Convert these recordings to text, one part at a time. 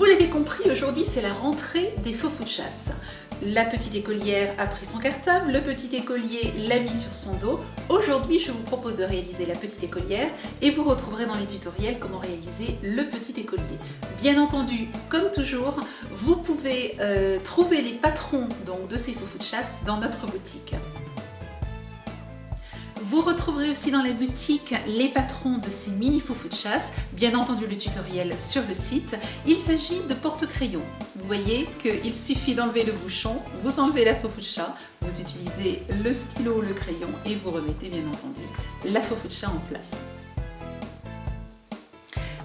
Vous l'avez compris, aujourd'hui c'est la rentrée des faux fous de chasse. La petite écolière a pris son cartable, le petit écolier l'a mis sur son dos. Aujourd'hui, je vous propose de réaliser la petite écolière et vous retrouverez dans les tutoriels comment réaliser le petit écolier. Bien entendu, comme toujours, vous pouvez trouver les patrons donc, de ces faux fous de chasse dans notre boutique. Vous retrouverez aussi dans la boutique les patrons de ces mini faux fous de chasse, bien entendu le tutoriel sur le site. Il s'agit de porte-crayons. Vous voyez qu'il suffit d'enlever le bouchon, vous enlevez la faux fou de chat, vous utilisez le stylo ou le crayon et vous remettez bien entendu la faux fou de chat en place.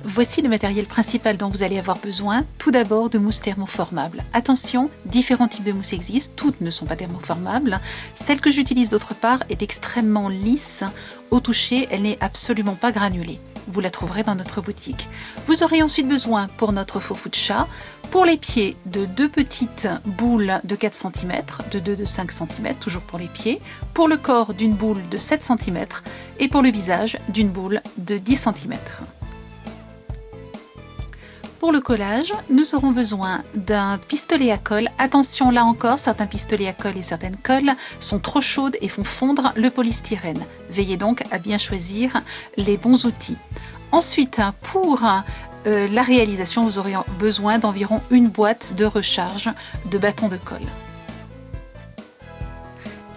Voici le matériel principal dont vous allez avoir besoin. Tout d'abord de mousse thermoformable. Attention, différents types de mousse existent, toutes ne sont pas thermoformables. Celle que j'utilise d'autre part est extrêmement lisse. Au toucher, elle n'est absolument pas granulée. Vous la trouverez dans notre boutique. Vous aurez ensuite besoin pour notre faux fou de chat, pour les pieds, de 2 petites boules de 4 cm, de 2 de 5 cm, toujours pour les pieds, pour le corps d'une boule de 7 cm et pour le visage d'une boule de 10 cm. Pour le collage, nous aurons besoin d'un pistolet à colle. Attention, là encore, certains pistolets à colle et certaines colles sont trop chaudes et font fondre le polystyrène. Veillez donc à bien choisir les bons outils. Ensuite, pour la réalisation, vous aurez besoin d'environ une boîte de recharge de bâtons de colle.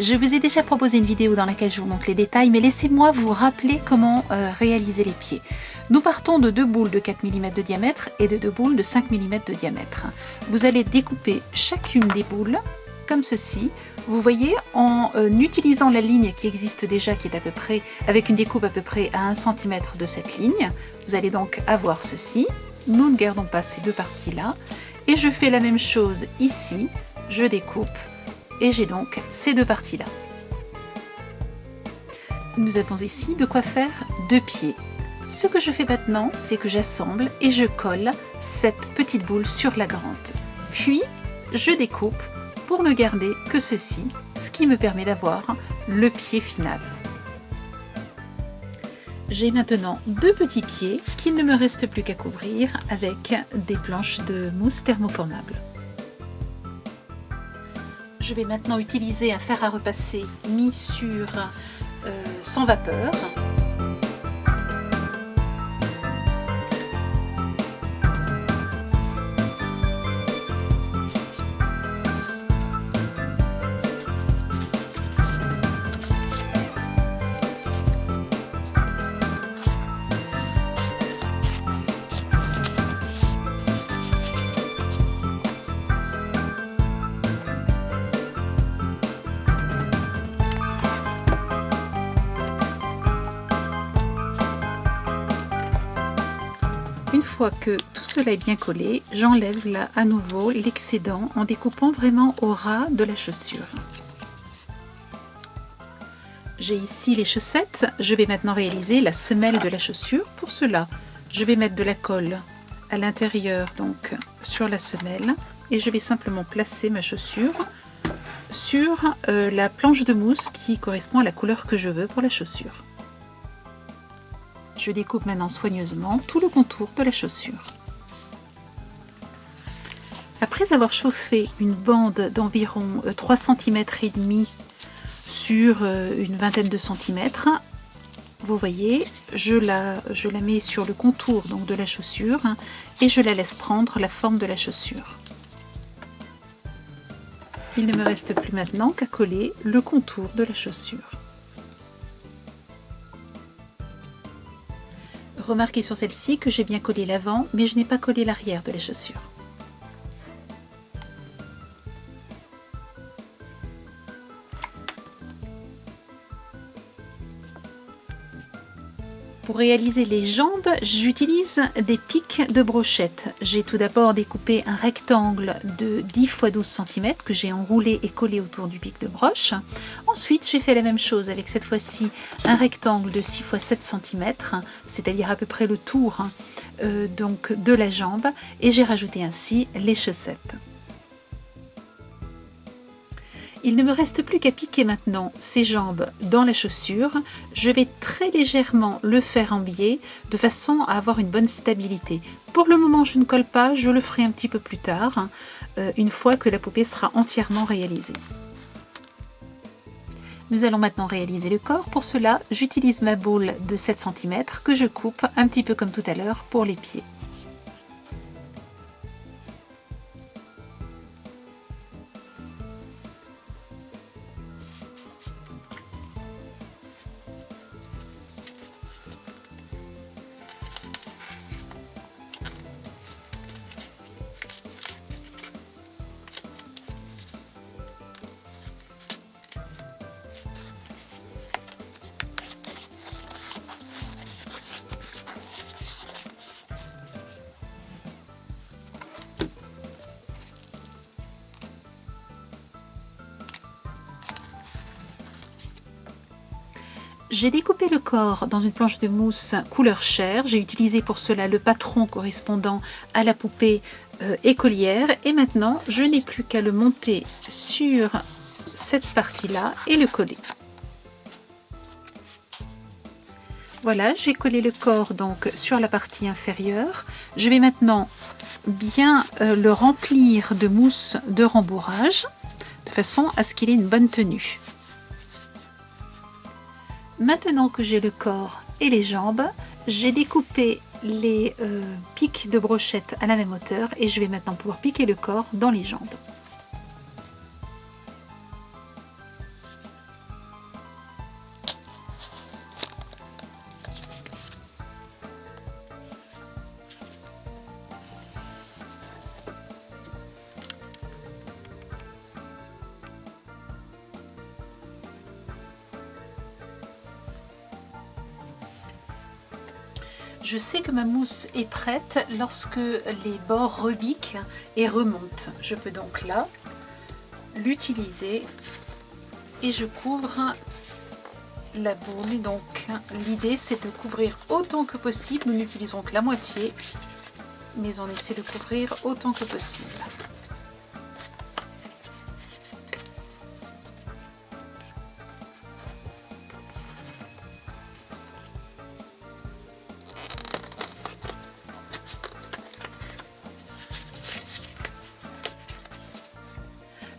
Je vous ai déjà proposé une vidéo dans laquelle je vous montre les détails, mais laissez-moi vous rappeler comment réaliser les pieds. Nous partons de 2 boules de 4 mm de diamètre et de 2 boules de 5 mm de diamètre. Vous allez découper chacune des boules comme ceci. Vous voyez, en utilisant la ligne qui existe déjà, qui est à peu près, avec une découpe à peu près à 1 cm de cette ligne, vous allez donc avoir ceci. Nous ne gardons pas ces deux parties-là. Et je fais la même chose ici, je découpe. Et j'ai donc ces deux parties-là. Nous avons ici de quoi faire 2 pieds. Ce que je fais maintenant, c'est que j'assemble et je colle cette petite boule sur la grande. Puis, je découpe pour ne garder que ceci, ce qui me permet d'avoir le pied final. J'ai maintenant 2 petits pieds qu'il ne me reste plus qu'à couvrir avec des planches de mousse thermoformable. Je vais maintenant utiliser un fer à repasser mis sur sans vapeur. Une fois que tout cela est bien collé, j'enlève là à nouveau l'excédent en découpant vraiment au ras de la chaussure. J'ai ici les chaussettes, je vais maintenant réaliser la semelle de la chaussure. Pour cela, je vais mettre de la colle à l'intérieur, donc sur la semelle, et je vais simplement placer ma chaussure sur la planche de mousse qui correspond à la couleur que je veux pour la chaussure. Je découpe maintenant soigneusement tout le contour de la chaussure. Après avoir chauffé une bande d'environ 3 cm et demi sur une vingtaine de centimètres, vous voyez, je la mets sur le contour donc, de la chaussure et je la laisse prendre la forme de la chaussure. Il ne me reste plus maintenant qu'à coller le contour de la chaussure. Remarquez sur celle-ci que j'ai bien collé l'avant, mais je n'ai pas collé l'arrière de la chaussure. Pour réaliser les jambes, j'utilise des pics de brochette. J'ai tout d'abord découpé un rectangle de 10 x 12 cm que j'ai enroulé et collé autour du pic de broche. Ensuite, j'ai fait la même chose avec cette fois-ci un rectangle de 6 x 7 cm, c'est-à-dire à peu près le tour donc de la jambe, et j'ai rajouté ainsi les chaussettes. Il ne me reste plus qu'à piquer maintenant ces jambes dans la chaussure. Je vais très légèrement le faire en biais de façon à avoir une bonne stabilité. Pour le moment, je ne colle pas, je le ferai un petit peu plus tard, une fois que la poupée sera entièrement réalisée. Nous allons maintenant réaliser le corps. Pour cela, j'utilise ma boule de 7 cm que je coupe un petit peu comme tout à l'heure pour les pieds. J'ai découpé le corps dans une planche de mousse couleur chair. J'ai utilisé pour cela le patron correspondant à la poupée écolière. Et maintenant, je n'ai plus qu'à le monter sur cette partie-là et le coller. Voilà, j'ai collé le corps donc sur la partie inférieure. Je vais maintenant bien le remplir de mousse de rembourrage de façon à ce qu'il ait une bonne tenue. Maintenant que j'ai le corps et les jambes, j'ai découpé les pics de brochette à la même hauteur et je vais maintenant pouvoir piquer le corps dans les jambes. Je sais que ma mousse est prête lorsque les bords rebiquent et remontent. Je peux donc là l'utiliser et je couvre la boule. Donc l'idée c'est de couvrir autant que possible. Nous n'utilisons que la moitié, mais on essaie de couvrir autant que possible.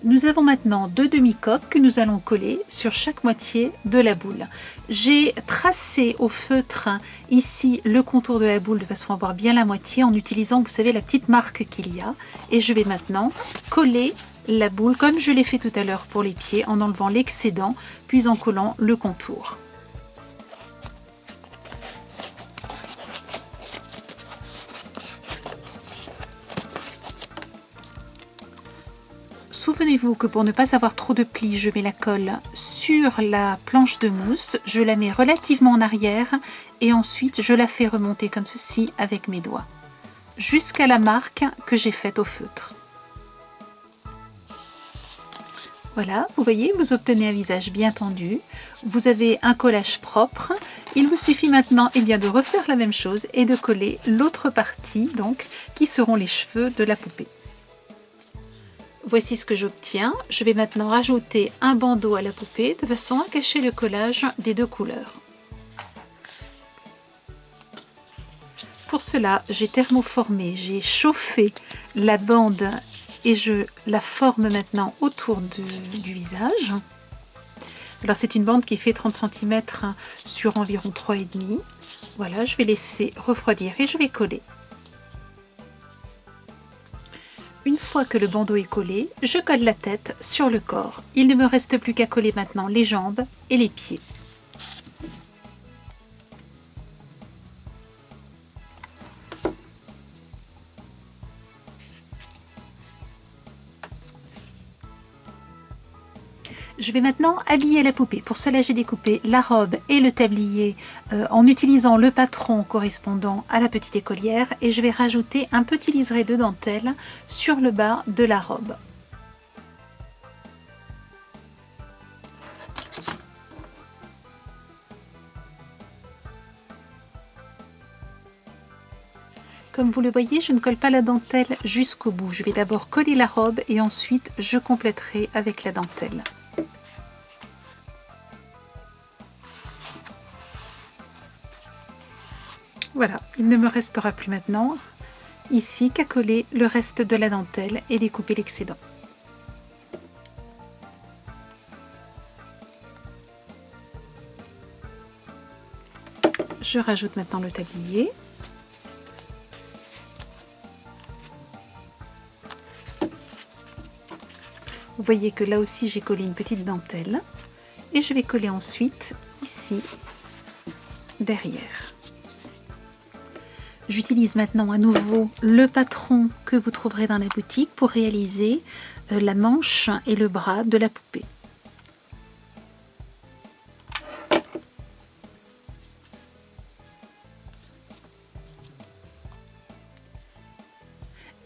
Nous avons maintenant deux demi-coques que nous allons coller sur chaque moitié de la boule. J'ai tracé au feutre ici le contour de la boule de façon à voir bien la moitié en utilisant, vous savez, la petite marque qu'il y a. Et je vais maintenant coller la boule comme je l'ai fait tout à l'heure pour les pieds en enlevant l'excédent puis en collant le contour. Souvenez-vous que pour ne pas avoir trop de plis, je mets la colle sur la planche de mousse, je la mets relativement en arrière et ensuite je la fais remonter comme ceci avec mes doigts, jusqu'à la marque que j'ai faite au feutre. Voilà, vous voyez, vous obtenez un visage bien tendu, vous avez un collage propre. Il vous suffit maintenant de refaire la même chose et de coller l'autre partie, donc, qui seront les cheveux de la poupée. Voici ce que j'obtiens. Je vais maintenant rajouter un bandeau à la poupée de façon à cacher le collage des deux couleurs. Pour cela, j'ai thermoformé, j'ai chauffé la bande et je la forme maintenant autour du visage. Alors c'est une bande qui fait 30 cm sur environ 3,5. Voilà, je vais laisser refroidir et je vais coller. Une fois que le bandeau est collé, je colle la tête sur le corps. Il ne me reste plus qu'à coller maintenant les jambes et les pieds. Je vais maintenant habiller la poupée. Pour cela, j'ai découpé la robe et le tablier en utilisant le patron correspondant à la petite écolière et je vais rajouter un petit liseré de dentelle sur le bas de la robe. Comme vous le voyez, je ne colle pas la dentelle jusqu'au bout. Je vais d'abord coller la robe et ensuite je compléterai avec la dentelle. Voilà, il ne me restera plus maintenant ici qu'à coller le reste de la dentelle et découper l'excédent. Je rajoute maintenant le tablier. Vous voyez que là aussi j'ai collé une petite dentelle et je vais coller ensuite ici derrière. J'utilise maintenant à nouveau le patron que vous trouverez dans la boutique pour réaliser la manche et le bras de la poupée.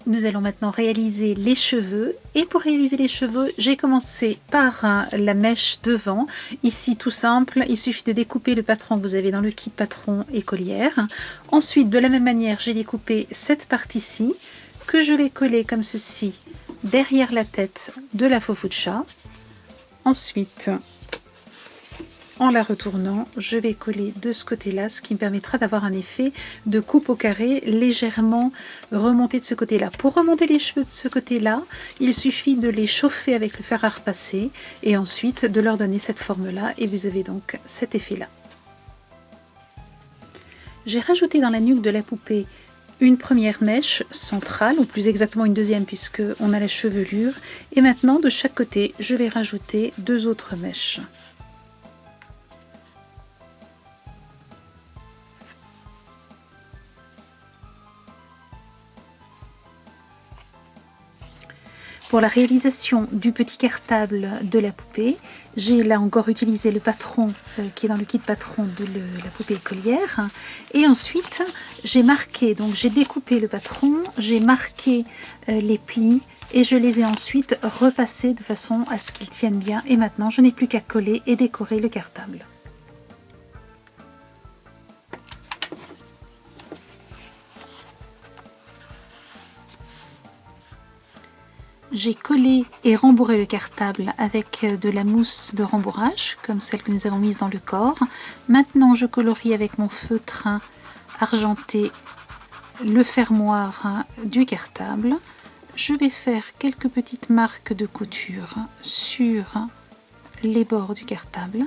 Nous allons maintenant réaliser les cheveux et pour réaliser les cheveux, j'ai commencé par la mèche devant. Ici tout simple, il suffit de découper le patron que vous avez dans le kit patron et collière. Ensuite, de la même manière, j'ai découpé cette partie-ci que je vais coller comme ceci derrière la tête de la faux-fou-de-chat. Ensuite, en la retournant, je vais coller de ce côté-là, ce qui me permettra d'avoir un effet de coupe au carré légèrement remonté de ce côté-là. Pour remonter les cheveux de ce côté-là, il suffit de les chauffer avec le fer à repasser et ensuite de leur donner cette forme-là et vous avez donc cet effet-là. J'ai rajouté dans la nuque de la poupée une première mèche centrale, ou plus exactement une deuxième puisque on a la chevelure. Et maintenant, de chaque côté, je vais rajouter 2 autres mèches. Pour la réalisation du petit cartable de la poupée, j'ai là encore utilisé le patron qui est dans le kit patron de la poupée écolière. Et ensuite, j'ai marqué, donc j'ai découpé le patron, j'ai marqué les plis et je les ai ensuite repassés de façon à ce qu'ils tiennent bien. Et maintenant, je n'ai plus qu'à coller et décorer le cartable. J'ai collé et rembourré le cartable avec de la mousse de rembourrage, comme celle que nous avons mise dans le corps. Maintenant, je colorie avec mon feutre argenté le fermoir du cartable. Je vais faire quelques petites marques de couture sur les bords du cartable.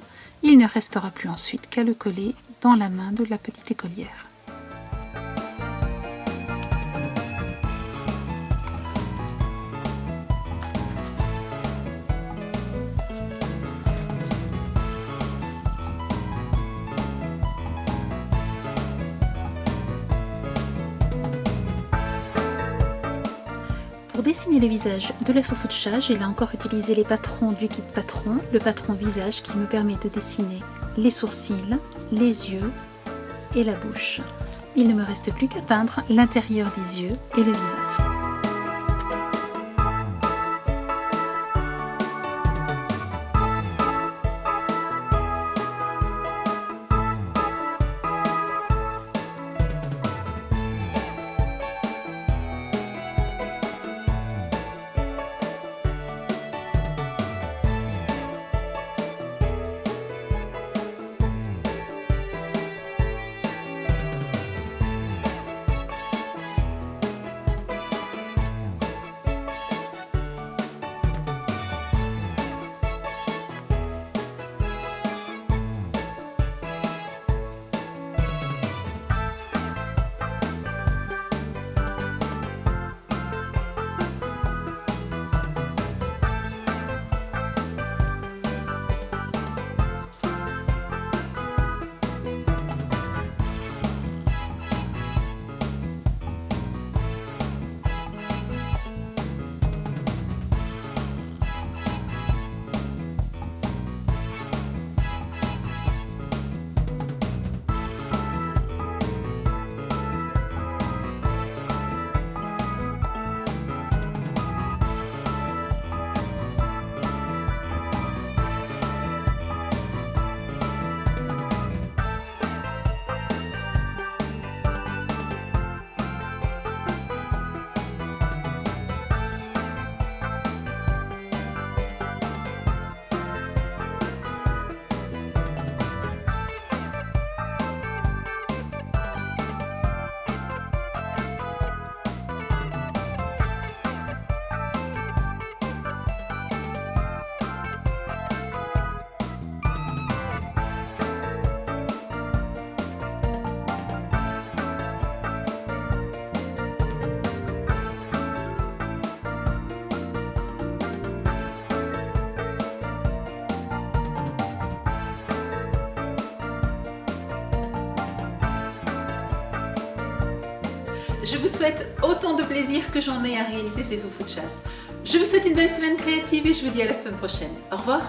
Il ne restera plus ensuite qu'à le coller dans la main de la petite écolière. Pour dessiner le visage de la faux-fou-de-chat, j'ai là encore utilisé les patrons du kit patron, le patron visage qui me permet de dessiner les sourcils, les yeux et la bouche. Il ne me reste plus qu'à peindre l'intérieur des yeux et le visage. Je vous souhaite autant de plaisir que j'en ai à réaliser ces faux de chasse. Je vous souhaite une belle semaine créative et je vous dis à la semaine prochaine. Au revoir.